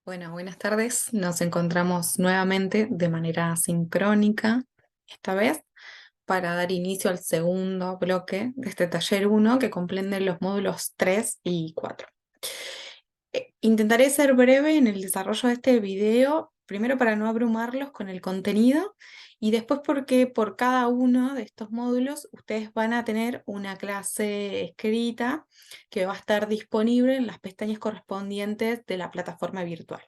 Bueno, buenas tardes. Nos encontramos nuevamente de manera sincrónica, esta vez para dar inicio al segundo bloque de este taller 1 que comprende los módulos 3 y 4. Intentaré ser breve en el desarrollo de este video, primero para no abrumarlos con el contenido y después porque por cada uno de estos módulos ustedes van a tener una clase escrita que va a estar disponible en las pestañas correspondientes de la plataforma virtual.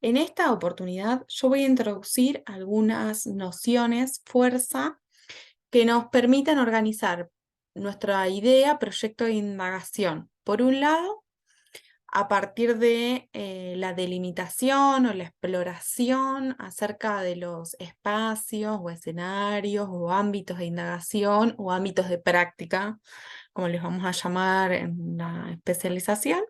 En esta oportunidad yo voy a introducir algunas nociones fuerza que nos permitan organizar nuestra idea, proyecto de indagación. Por un lado, a partir de la delimitación o la exploración acerca de los espacios o escenarios o ámbitos de indagación o ámbitos de práctica, como les vamos a llamar en la especialización.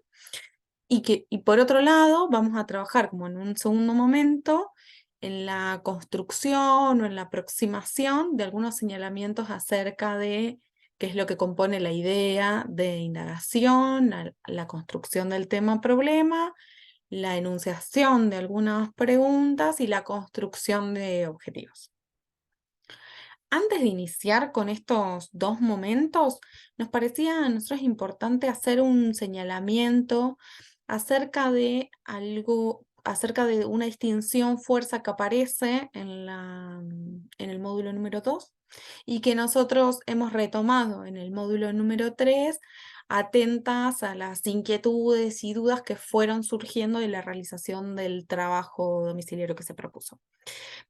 Y por otro lado, vamos a trabajar como en un segundo momento en la construcción o en la aproximación de algunos señalamientos acerca de qué es lo que compone la idea de indagación, la construcción del tema-problema, la enunciación de algunas preguntas y la construcción de objetivos. Antes de iniciar con estos dos momentos, nos parecía a nosotros importante hacer un señalamiento acerca de algo, acerca de una distinción fuerza que aparece en el módulo número 2 y que nosotros hemos retomado en el módulo número 3, atentas a las inquietudes y dudas que fueron surgiendo de la realización del trabajo domiciliario que se propuso.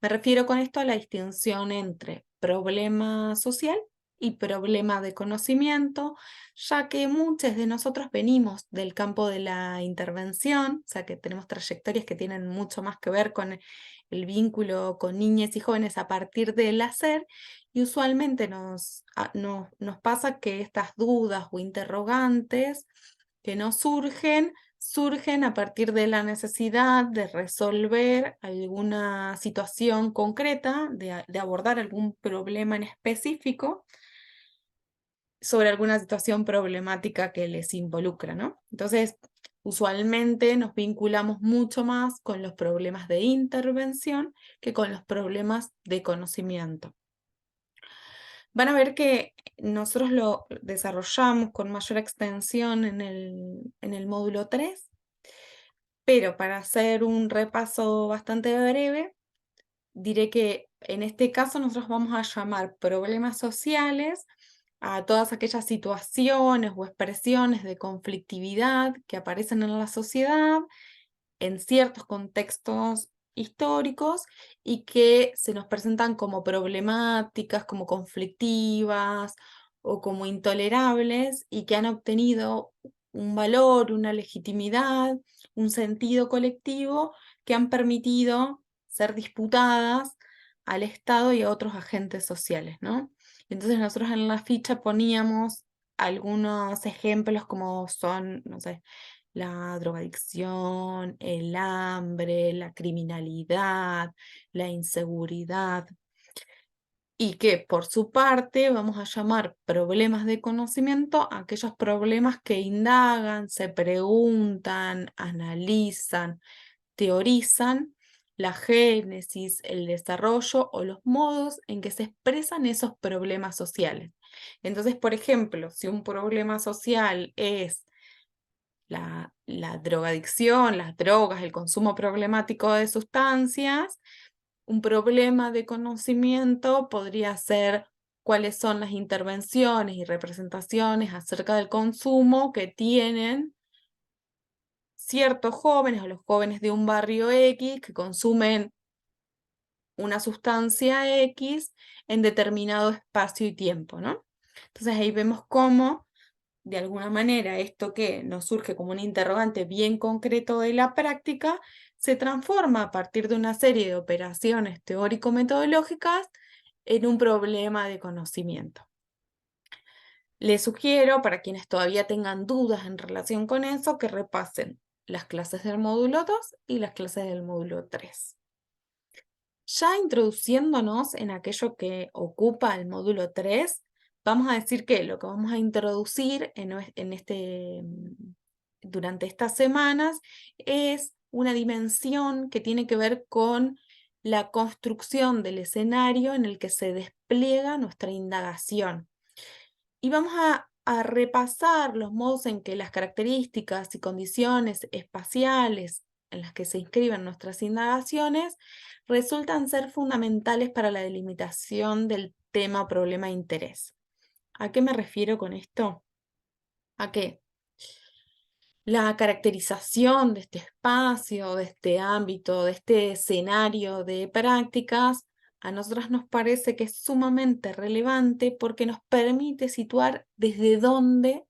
Me refiero con esto a la distinción entre problema social y problema de conocimiento, ya que muchos de nosotros venimos del campo de la intervención, o sea que tenemos trayectorias que tienen mucho más que ver con el vínculo con niñas y jóvenes a partir del hacer, y usualmente nos pasa que estas dudas o interrogantes que nos surgen a partir de la necesidad de resolver alguna situación concreta, de abordar algún problema en específico sobre alguna situación problemática que les involucra, ¿no? Entonces, usualmente nos vinculamos mucho más con los problemas de intervención que con los problemas de conocimiento. Van a ver que nosotros lo desarrollamos con mayor extensión en el módulo 3. Pero para hacer un repaso bastante breve, diré que en este caso nosotros vamos a llamar problemas sociales a todas aquellas situaciones o expresiones de conflictividad que aparecen en la sociedad en ciertos contextos históricos y que se nos presentan como problemáticas, como conflictivas o como intolerables y que han obtenido un valor, una legitimidad, un sentido colectivo que han permitido ser disputadas al Estado y a otros agentes sociales, ¿no? Entonces nosotros en la ficha poníamos algunos ejemplos como son, no sé, la drogadicción, el hambre, la criminalidad, la inseguridad, y que por su parte vamos a llamar problemas de conocimiento a aquellos problemas que indagan, se preguntan, analizan, teorizan la génesis, el desarrollo o los modos en que se expresan esos problemas sociales. Entonces, por ejemplo, si un problema social es la drogadicción, las drogas, el consumo problemático de sustancias, un problema de conocimiento podría ser cuáles son las intervenciones y representaciones acerca del consumo que tienen ciertos jóvenes o los jóvenes de un barrio X que consumen una sustancia X en determinado espacio y tiempo, ¿no? Entonces ahí vemos cómo de alguna manera esto que nos surge como un interrogante bien concreto de la práctica, se transforma a partir de una serie de operaciones teórico-metodológicas en un problema de conocimiento. Les sugiero, para quienes todavía tengan dudas en relación con eso, que repasen las clases del módulo 2 y las clases del módulo 3. Ya introduciéndonos en aquello que ocupa el módulo 3, vamos a decir que lo que vamos a introducir durante estas semanas es una dimensión que tiene que ver con la construcción del escenario en el que se despliega nuestra indagación. Y vamos a repasar los modos en que las características y condiciones espaciales en las que se inscriben nuestras indagaciones resultan ser fundamentales para la delimitación del tema o problema de interés. ¿A qué me refiero con esto? A que la caracterización de este espacio, de este ámbito, de este escenario de prácticas, a nosotras nos parece que es sumamente relevante porque nos permite situar desde dónde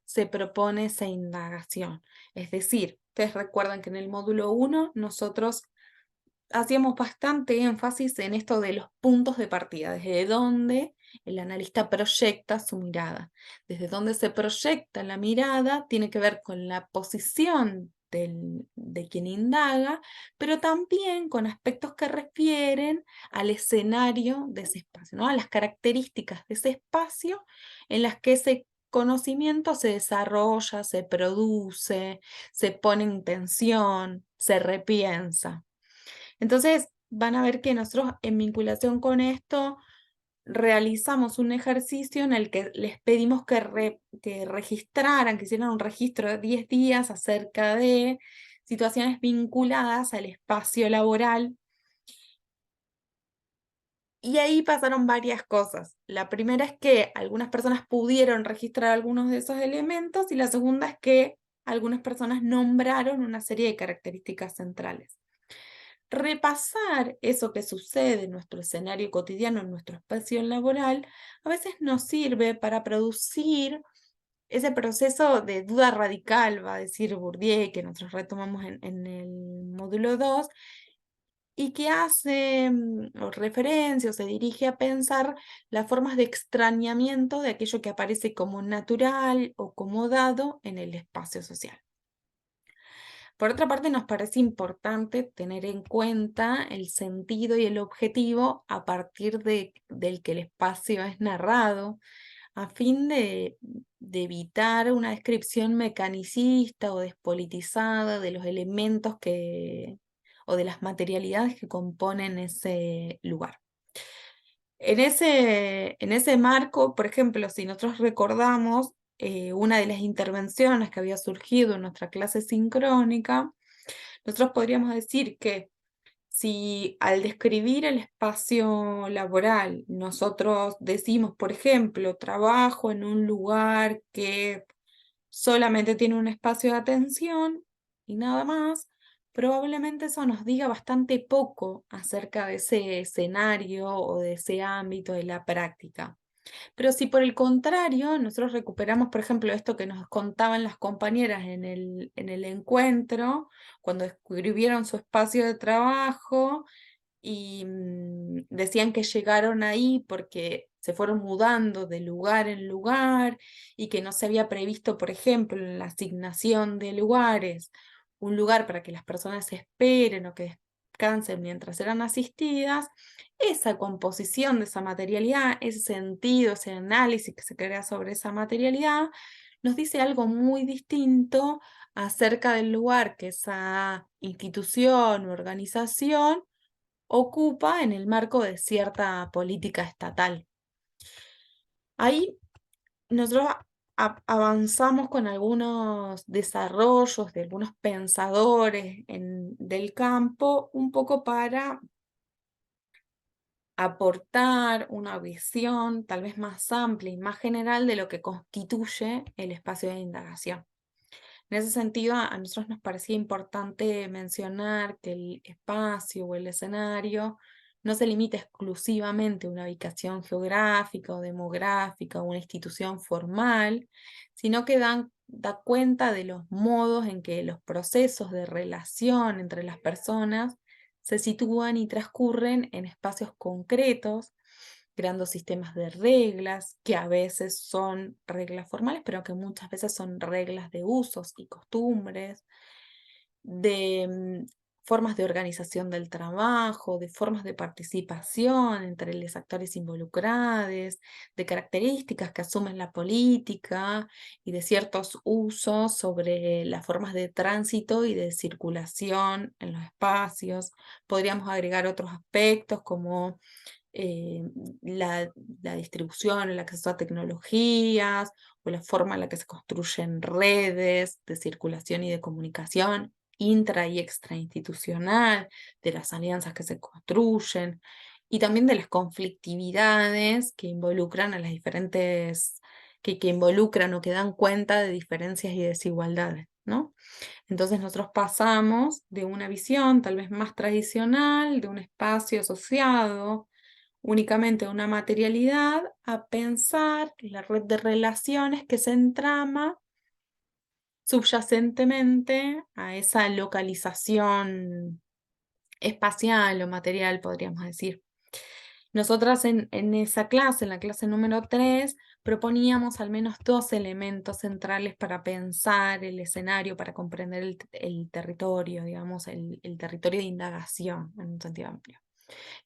se propone esa indagación. Es decir, ustedes recuerdan que en el módulo 1 nosotros hacíamos bastante énfasis en esto de los puntos de partida, desde dónde el analista proyecta su mirada. Desde dónde se proyecta la mirada tiene que ver con la posición de quien indaga, pero también con aspectos que refieren al escenario de ese espacio, ¿no? A las características de ese espacio en las que ese conocimiento se desarrolla, se produce, se pone en tensión, se repiensa. Entonces, van a ver que nosotros en vinculación con esto realizamos un ejercicio en el que les pedimos que registraran, que hicieran un registro de 10 días acerca de situaciones vinculadas al espacio laboral. Y ahí pasaron varias cosas. La primera es que algunas personas pudieron registrar algunos de esos elementos y la segunda es que algunas personas nombraron una serie de características centrales. Repasar eso que sucede en nuestro escenario cotidiano, en nuestro espacio laboral, a veces nos sirve para producir ese proceso de duda radical, va a decir Bourdieu, que nosotros retomamos en el módulo 2, y que hace o referencia o se dirige a pensar las formas de extrañamiento de aquello que aparece como natural o como dado en el espacio social. Por otra parte, nos parece importante tener en cuenta el sentido y el objetivo a partir del que el espacio es narrado, a fin de evitar una descripción mecanicista o despolitizada de los elementos o de las materialidades que componen ese lugar. En ese marco, por ejemplo, si nosotros recordamos una de las intervenciones que había surgido en nuestra clase sincrónica, nosotros podríamos decir que si al describir el espacio laboral nosotros decimos, por ejemplo, trabajo en un lugar que solamente tiene un espacio de atención y nada más, probablemente eso nos diga bastante poco acerca de ese escenario o de ese ámbito de la práctica. Pero si por el contrario nosotros recuperamos, por ejemplo, esto que nos contaban las compañeras en el encuentro, cuando describieron su espacio de trabajo y decían que llegaron ahí porque se fueron mudando de lugar en lugar y que no se había previsto, por ejemplo, en la asignación de lugares, un lugar para que las personas esperen o que descansen mientras eran asistidas, esa composición de esa materialidad, ese sentido, ese análisis que se crea sobre esa materialidad, nos dice algo muy distinto acerca del lugar que esa institución o organización ocupa en el marco de cierta política estatal. Ahí nosotros avanzamos con algunos desarrollos de algunos pensadores del campo, un poco para aportar una visión tal vez más amplia y más general de lo que constituye el espacio de indagación. En ese sentido, a nosotros nos parecía importante mencionar que el espacio o el escenario no se limita exclusivamente a una ubicación geográfica o demográfica o una institución formal, sino que da cuenta de los modos en que los procesos de relación entre las personas se sitúan y transcurren en espacios concretos, creando sistemas de reglas, que a veces son reglas formales, pero que muchas veces son reglas de usos y costumbres, de formas de organización del trabajo, de formas de participación entre los actores involucrados, de características que asumen la política y de ciertos usos sobre las formas de tránsito y de circulación en los espacios. Podríamos agregar otros aspectos como eh, la distribución, el acceso a tecnologías o la forma en la que se construyen redes de circulación y de comunicación intra y extrainstitucional, de las alianzas que se construyen y también de las conflictividades que involucran a las diferentes, que involucran o que dan cuenta de diferencias y desigualdades, ¿no? Entonces nosotros pasamos de una visión tal vez más tradicional, de un espacio asociado únicamente a una materialidad, a pensar la red de relaciones que se entrama subyacentemente a esa localización espacial o material, podríamos decir. Nosotras en esa clase, en la clase número 3, proponíamos al menos dos elementos centrales para pensar el escenario, para comprender el territorio, digamos, el territorio de indagación en un sentido amplio.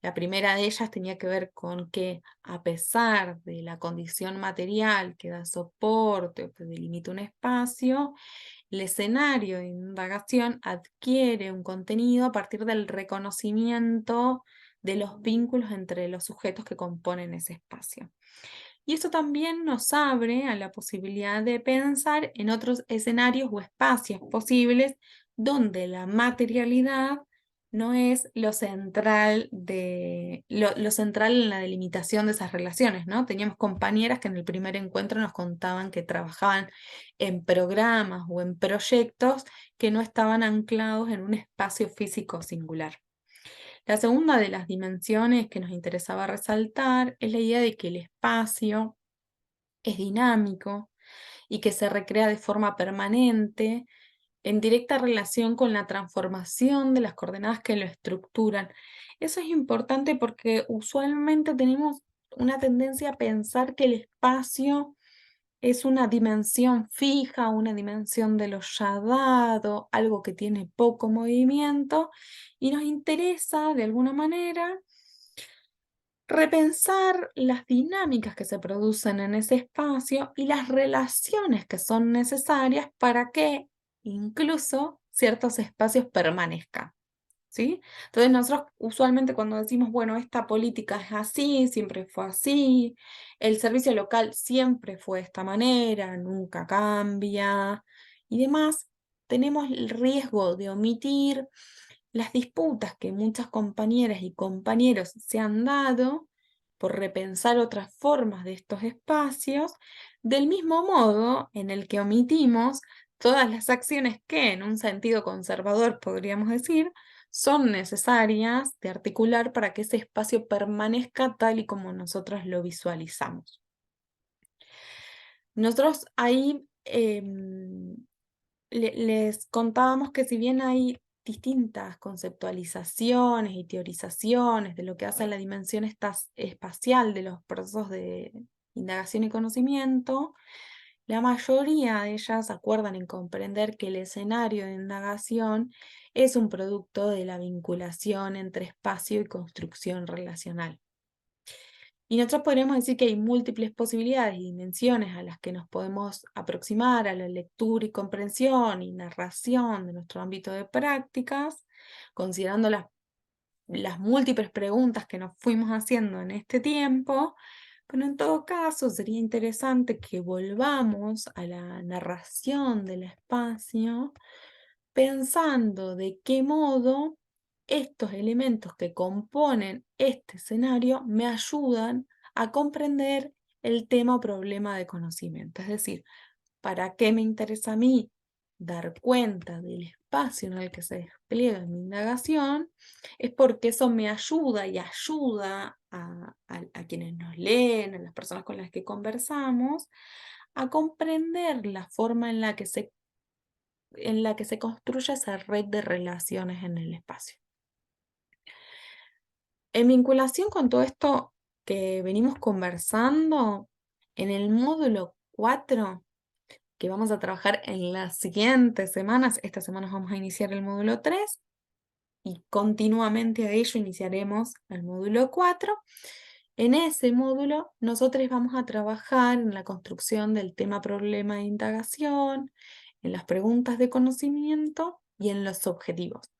La primera de ellas tenía que ver con que, a pesar de la condición material que da soporte o que delimita un espacio, el escenario de indagación adquiere un contenido a partir del reconocimiento de los vínculos entre los sujetos que componen ese espacio. Y eso también nos abre a la posibilidad de pensar en otros escenarios o espacios posibles donde la materialidad no es lo central, lo central en la delimitación de esas relaciones, ¿no? Teníamos compañeras que en el primer encuentro nos contaban que trabajaban en programas o en proyectos que no estaban anclados en un espacio físico singular. La segunda de las dimensiones que nos interesaba resaltar es la idea de que el espacio es dinámico y que se recrea de forma permanente en directa relación con la transformación de las coordenadas que lo estructuran. Eso es importante porque usualmente tenemos una tendencia a pensar que el espacio es una dimensión fija, una dimensión de lo ya dado, algo que tiene poco movimiento, y nos interesa de alguna manera repensar las dinámicas que se producen en ese espacio y las relaciones que son necesarias para que incluso ciertos espacios permanezcan. ¿Sí? Entonces nosotros usualmente cuando decimos, bueno, esta política es así, siempre fue así, el servicio local siempre fue de esta manera, nunca cambia y demás, tenemos el riesgo de omitir las disputas que muchas compañeras y compañeros se han dado por repensar otras formas de estos espacios, del mismo modo en el que omitimos todas las acciones que, en un sentido conservador podríamos decir, son necesarias de articular para que ese espacio permanezca tal y como nosotros lo visualizamos. Nosotros ahí les contábamos que si bien hay distintas conceptualizaciones y teorizaciones de lo que hace la dimensión espacial de los procesos de indagación y conocimiento, la mayoría de ellas acuerdan en comprender que el escenario de indagación es un producto de la vinculación entre espacio y construcción relacional. Y nosotros podríamos decir que hay múltiples posibilidades y dimensiones a las que nos podemos aproximar a la lectura y comprensión y narración de nuestro ámbito de prácticas, considerando las múltiples preguntas que nos fuimos haciendo en este tiempo, pero en todo caso sería interesante que volvamos a la narración del espacio pensando de qué modo estos elementos que componen este escenario me ayudan a comprender el tema o problema de conocimiento. Es decir, ¿para qué me interesa a mí dar cuenta del espacio en el que se despliega mi indagación? Es porque eso me ayuda y ayuda a quienes nos leen, a las personas con las que conversamos, a comprender la forma en la que se construye esa red de relaciones en el espacio. En vinculación con todo esto que venimos conversando, en el módulo 4 que vamos a trabajar en las siguientes semanas, esta semana vamos a iniciar el módulo 3, y continuamente a ello iniciaremos el módulo 4. En ese módulo, nosotros vamos a trabajar en la construcción del tema-problema de indagación, en las preguntas de conocimiento y en los objetivos.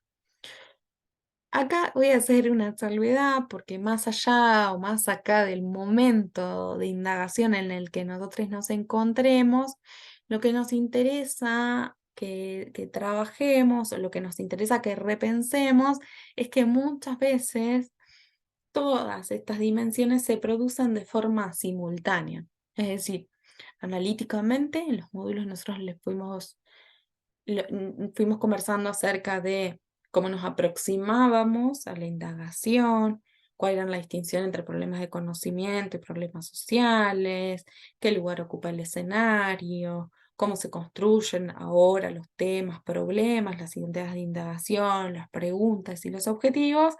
Acá voy a hacer una salvedad porque más allá o más acá del momento de indagación en el que nosotros nos encontremos, lo que nos interesa que trabajemos o lo que nos interesa que repensemos es que muchas veces todas estas dimensiones se producen de forma simultánea. Es decir, analíticamente en los módulos nosotros les fuimos conversando acerca de cómo nos aproximábamos a la indagación, cuál era la distinción entre problemas de conocimiento y problemas sociales, qué lugar ocupa el escenario, cómo se construyen ahora los temas, problemas, las ideas de indagación, las preguntas y los objetivos,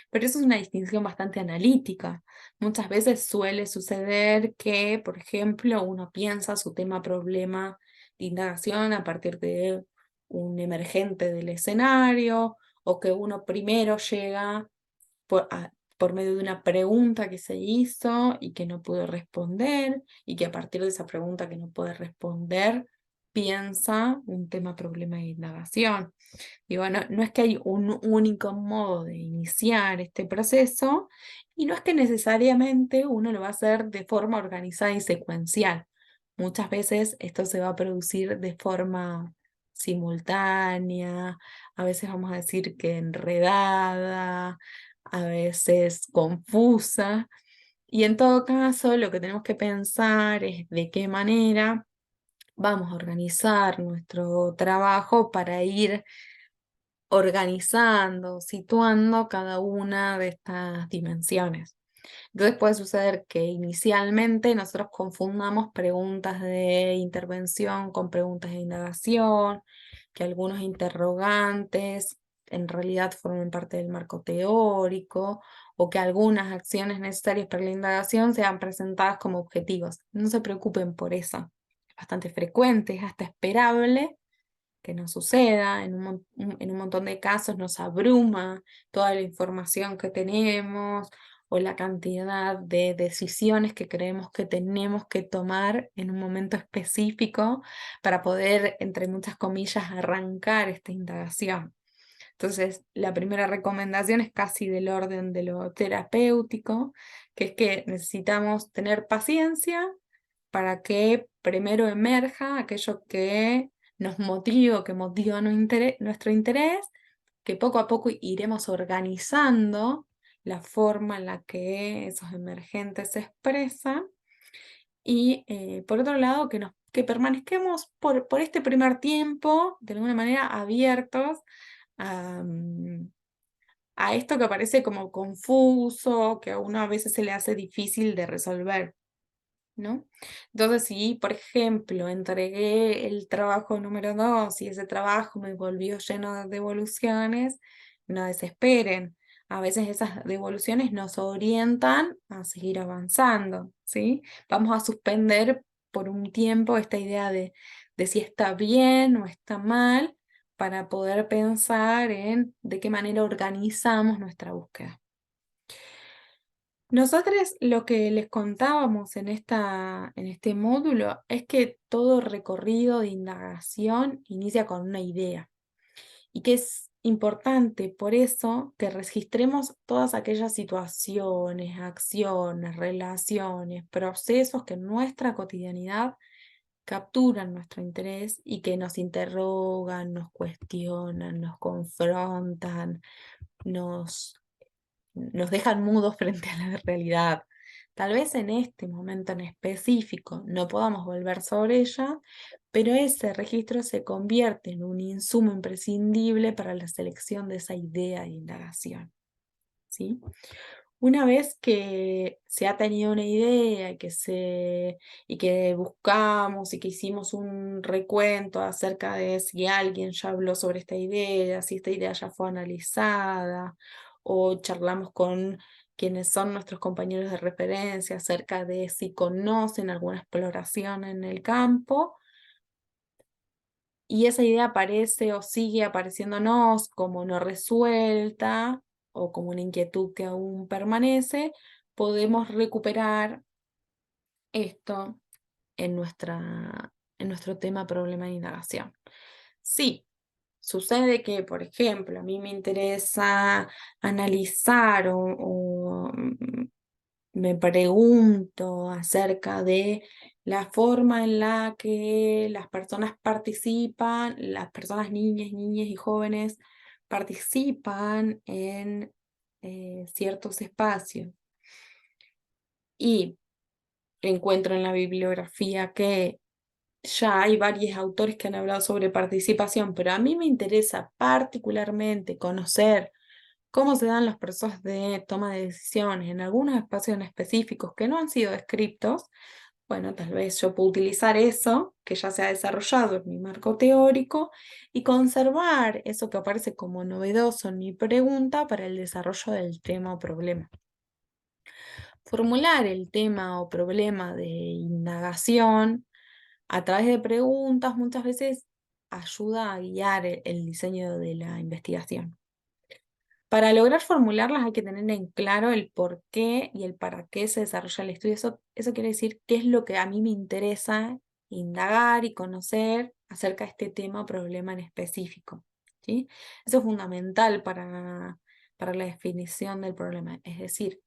pero eso es una distinción bastante analítica. Muchas veces suele suceder que, por ejemplo, uno piensa su tema-problema de indagación a partir de un emergente del escenario, o que uno primero llega por medio de una pregunta que se hizo y que no pudo responder, y que a partir de esa pregunta que no puede responder, piensa un tema-problema de indagación. Digo, no es que hay un único modo de iniciar este proceso, y no es que necesariamente uno lo va a hacer de forma organizada y secuencial. Muchas veces esto se va a producir de forma simultánea, a veces vamos a decir que enredada, a veces confusa, y en todo caso lo que tenemos que pensar es de qué manera vamos a organizar nuestro trabajo para ir organizando, situando cada una de estas dimensiones. Entonces puede suceder que inicialmente nosotros confundamos preguntas de intervención con preguntas de indagación, que algunos interrogantes en realidad formen parte del marco teórico, o que algunas acciones necesarias para la indagación sean presentadas como objetivos. No se preocupen por eso. Es bastante frecuente, es hasta esperable que nos suceda. En un montón de casos nos abruma toda la información que tenemos o la cantidad de decisiones que creemos que tenemos que tomar en un momento específico para poder, entre muchas comillas, arrancar esta indagación. Entonces, la primera recomendación es casi del orden de lo terapéutico, que es que necesitamos tener paciencia para que primero emerja aquello que nos motiva, que motiva nuestro interés, que poco a poco iremos organizando la forma en la que esos emergentes se expresan, y por otro lado que permanezcamos por este primer tiempo de alguna manera abiertos a, a esto que parece como confuso, que a uno a veces se le hace difícil de resolver, ¿no? Entonces, si por ejemplo entregué el trabajo número 2 y ese trabajo me volvió lleno de devoluciones, no desesperen. A veces esas devoluciones nos orientan a seguir avanzando, ¿sí? Vamos a suspender por un tiempo esta idea de si está bien o está mal, para poder pensar en de qué manera organizamos nuestra búsqueda. Nosotros lo que les contábamos en este módulo es que todo recorrido de indagación inicia con una idea, y que es importante por eso que registremos todas aquellas situaciones, acciones, relaciones, procesos que en nuestra cotidianidad capturan nuestro interés y que nos interrogan, nos cuestionan, nos confrontan, nos nos dejan mudos frente a la realidad. Tal vez en este momento en específico no podamos volver sobre ella, pero ese registro se convierte en un insumo imprescindible para la selección de esa idea de indagación, ¿sí? Una vez que se ha tenido una idea y que buscamos y que hicimos un recuento acerca de si alguien ya habló sobre esta idea, si esta idea ya fue analizada, o charlamos con quienes son nuestros compañeros de referencia acerca de si conocen alguna exploración en el campo, y esa idea aparece o sigue apareciéndonos como no resuelta o como una inquietud que aún permanece, podemos recuperar esto en nuestro tema problema de indagación. Sí, sucede que, por ejemplo, a mí me interesa analizar o me pregunto acerca de la forma en la que las personas participan, las personas niñas y jóvenes participan en ciertos espacios. Y encuentro en la bibliografía que ya hay varios autores que han hablado sobre participación, pero a mí me interesa particularmente conocer cómo se dan los procesos de toma de decisiones en algunos espacios en específicos que no han sido descritos. Bueno, tal vez yo puedo utilizar eso que ya se ha desarrollado en mi marco teórico y conservar eso que aparece como novedoso en mi pregunta para el desarrollo del tema o problema. Formular el tema o problema de indagación a través de preguntas muchas veces ayuda a guiar el diseño de la investigación. Para lograr formularlas hay que tener en claro el por qué y el para qué se desarrolla el estudio. Eso quiere decir qué es lo que a mí me interesa indagar y conocer acerca de este tema o problema en específico, ¿sí? Eso es fundamental para la definición del problema. Es decir,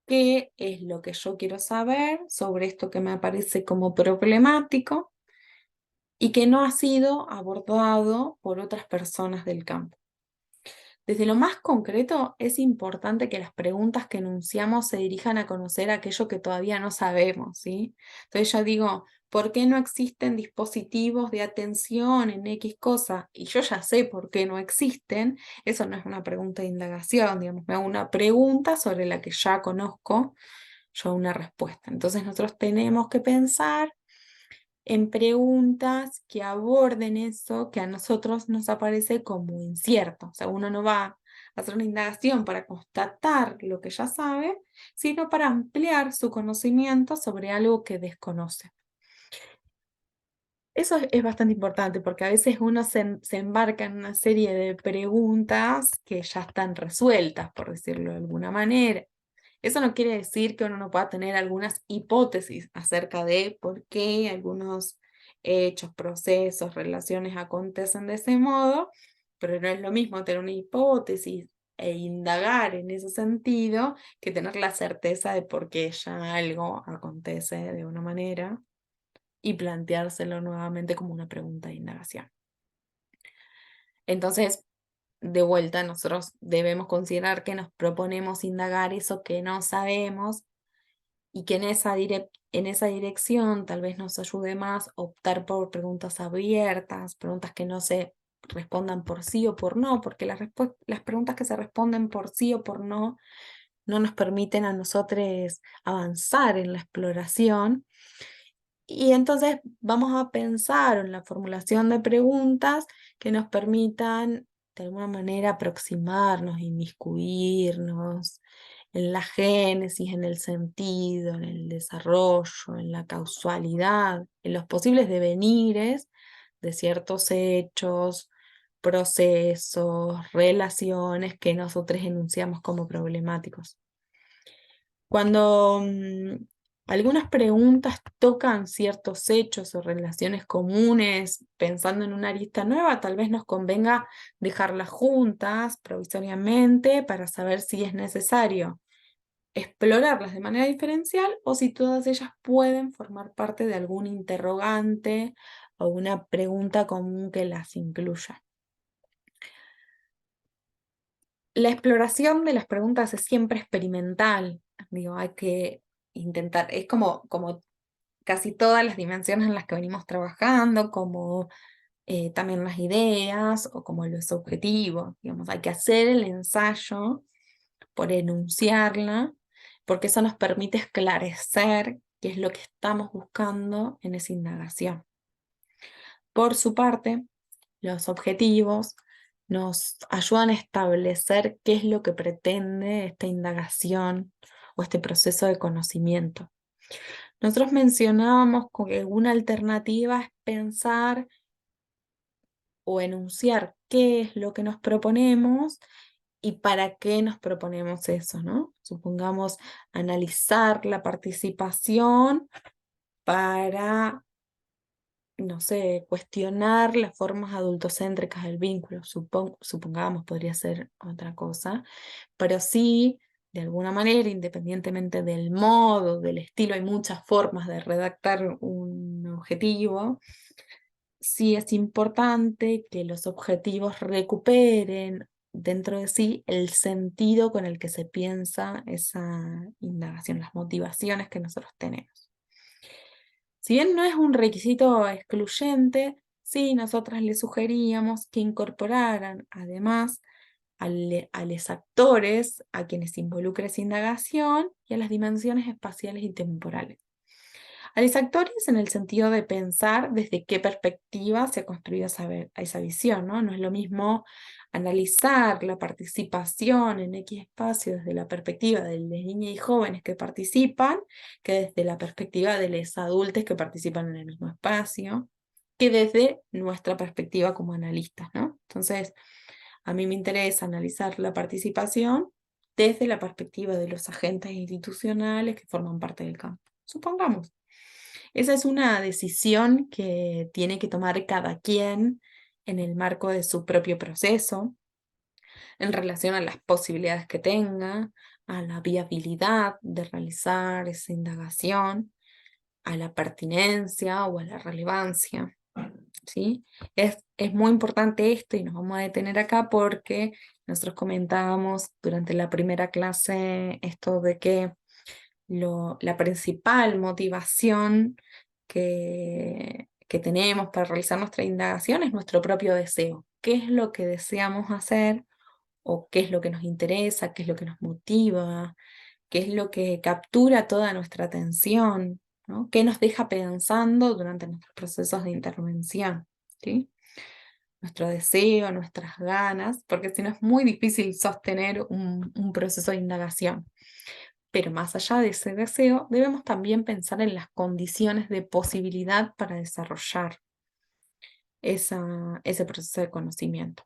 qué es lo que yo quiero saber sobre esto que me aparece como problemático y que no ha sido abordado por otras personas del campo. Desde lo más concreto, es importante que las preguntas que enunciamos se dirijan a conocer aquello que todavía no sabemos, ¿sí? Entonces yo digo, ¿por qué no existen dispositivos de atención en X cosa? Y yo ya sé por qué no existen. Eso no es una pregunta de indagación, digamos, me hago una pregunta sobre la que ya conozco yo una respuesta. Entonces nosotros tenemos que pensar en preguntas que aborden eso que a nosotros nos aparece como incierto. O sea, uno no va a hacer una indagación para constatar lo que ya sabe, sino para ampliar su conocimiento sobre algo que desconoce. Eso es bastante importante porque a veces uno se embarca en una serie de preguntas que ya están resueltas, por decirlo de alguna manera. Eso no quiere decir que uno no pueda tener algunas hipótesis acerca de por qué algunos hechos, procesos, relaciones acontecen de ese modo, pero no es lo mismo tener una hipótesis e indagar en ese sentido que tener la certeza de por qué ya algo acontece de una manera y planteárselo nuevamente como una pregunta de indagación. Entonces, de vuelta, nosotros debemos considerar que nos proponemos indagar eso que no sabemos y que en esa dirección tal vez nos ayude más optar por preguntas abiertas, preguntas que no se respondan por sí o por no, porque las preguntas que se responden por sí o por no no nos permiten a nosotros avanzar en la exploración. Y entonces vamos a pensar en la formulación de preguntas que nos permitan de alguna manera aproximarnos, inmiscuirnos en la génesis, en el sentido, en el desarrollo, en la causalidad, en los posibles devenires de ciertos hechos, procesos, relaciones que nosotros enunciamos como problemáticos. Cuando algunas preguntas tocan ciertos hechos o relaciones comunes, pensando en una arista nueva, tal vez nos convenga dejarlas juntas provisoriamente para saber si es necesario explorarlas de manera diferencial o si todas ellas pueden formar parte de algún interrogante o una pregunta común que las incluya. La exploración de las preguntas es siempre experimental. Digo, hay que intentar, es como casi todas las dimensiones en las que venimos trabajando, como también las ideas o como los objetivos. Digamos, hay que hacer el ensayo por enunciarla, porque eso nos permite esclarecer qué es lo que estamos buscando en esa indagación. Por su parte, los objetivos nos ayudan a establecer qué es lo que pretende esta indagación o este proceso de conocimiento. Nosotros mencionábamos que una alternativa es pensar o enunciar qué es lo que nos proponemos y para qué nos proponemos eso, ¿no? Supongamos analizar la participación para, no sé, cuestionar las formas adultocéntricas del vínculo. Supongamos, podría ser otra cosa, pero sí, de alguna manera, independientemente del modo, del estilo, hay muchas formas de redactar un objetivo. Sí es importante que los objetivos recuperen dentro de sí el sentido con el que se piensa esa indagación, las motivaciones que nosotros tenemos. Si bien no es un requisito excluyente, sí nosotras le sugeríamos que incorporaran además a los actores a quienes involucra esa indagación y a las dimensiones espaciales y temporales. A los actores en el sentido de pensar desde qué perspectiva se ha construido esa visión, ¿no? No es lo mismo analizar la participación en X espacio desde la perspectiva de las niñas y jóvenes que participan, que desde la perspectiva de los adultos que participan en el mismo espacio, que desde nuestra perspectiva como analistas, ¿no? Entonces, a mí me interesa analizar la participación desde la perspectiva de los agentes institucionales que forman parte del campo. Supongamos. Esa es una decisión que tiene que tomar cada quien en el marco de su propio proceso, en relación a las posibilidades que tenga, a la viabilidad de realizar esa indagación, a la pertinencia o a la relevancia. ¿Sí? Es muy importante esto y nos vamos a detener acá porque nosotros comentábamos durante la primera clase esto de que la principal motivación que tenemos para realizar nuestra indagación es nuestro propio deseo. ¿Qué es lo que deseamos hacer? ¿O qué es lo que nos interesa? ¿Qué es lo que nos motiva? ¿Qué es lo que captura toda nuestra atención? ¿No? ¿Qué nos deja pensando durante nuestros procesos de intervención? ¿Sí? Nuestro deseo, nuestras ganas, porque si no es muy difícil sostener un proceso de indagación. Pero más allá de ese deseo, debemos también pensar en las condiciones de posibilidad para desarrollar ese proceso de conocimiento.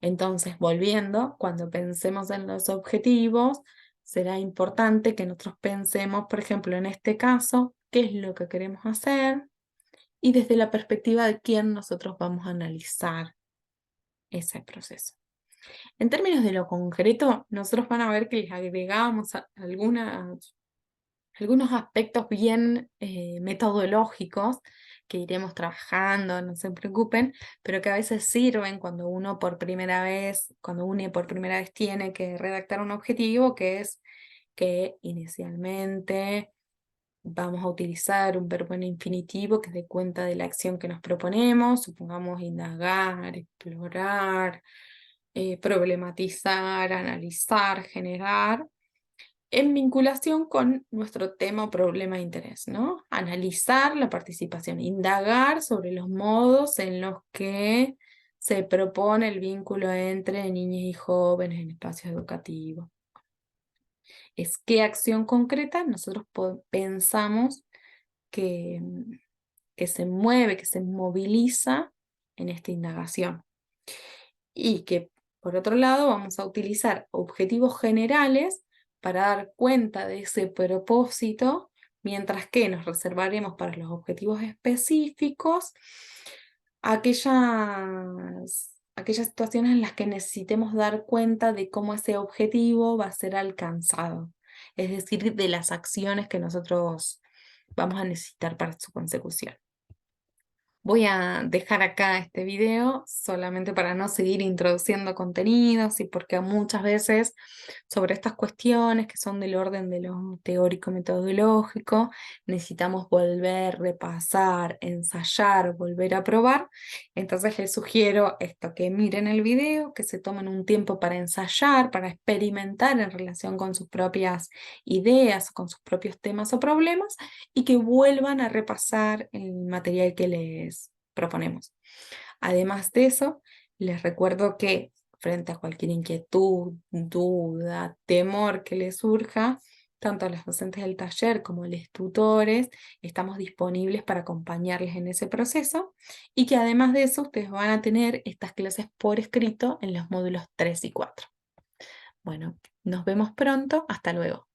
Entonces, volviendo, cuando pensemos en los objetivos, será importante que nosotros pensemos, por ejemplo, en este caso, qué es lo que queremos hacer y desde la perspectiva de quién nosotros vamos a analizar ese proceso. En términos de lo concreto, nosotros van a ver que les agregamos algunos aspectos bien metodológicos que iremos trabajando, no se preocupen, pero que a veces sirven cuando uno por primera vez, cuando uno por primera vez tiene que redactar un objetivo, que es que inicialmente vamos a utilizar un verbo en infinitivo que dé cuenta de la acción que nos proponemos, supongamos indagar, explorar, problematizar, analizar, generar en vinculación con nuestro tema o problema de interés, ¿no? Analizar la participación, indagar sobre los modos en los que se propone el vínculo entre niños y jóvenes en espacios educativos. Es qué acción concreta nosotros pensamos que, que se mueve, que se moviliza en esta indagación. Y que, por otro lado, vamos a utilizar objetivos generales para dar cuenta de ese propósito, mientras que nos reservaremos para los objetivos específicos aquellas situaciones en las que necesitemos dar cuenta de cómo ese objetivo va a ser alcanzado, es decir, de las acciones que nosotros vamos a necesitar para su consecución. Voy a dejar acá este video solamente para no seguir introduciendo contenidos y porque muchas veces sobre estas cuestiones que son del orden de lo teórico-metodológico necesitamos volver, repasar, ensayar, volver a probar. Entonces les sugiero esto, que miren el video, que se tomen un tiempo para ensayar, para experimentar en relación con sus propias ideas, con sus propios temas o problemas y que vuelvan a repasar el material que les proponemos. Además de eso, les recuerdo que frente a cualquier inquietud, duda, temor que les surja, Tanto los docentes del taller como los tutores estamos disponibles para acompañarles en ese proceso y que además de eso ustedes van a tener estas clases por escrito en los módulos 3 y 4. Bueno, nos vemos pronto. Hasta luego.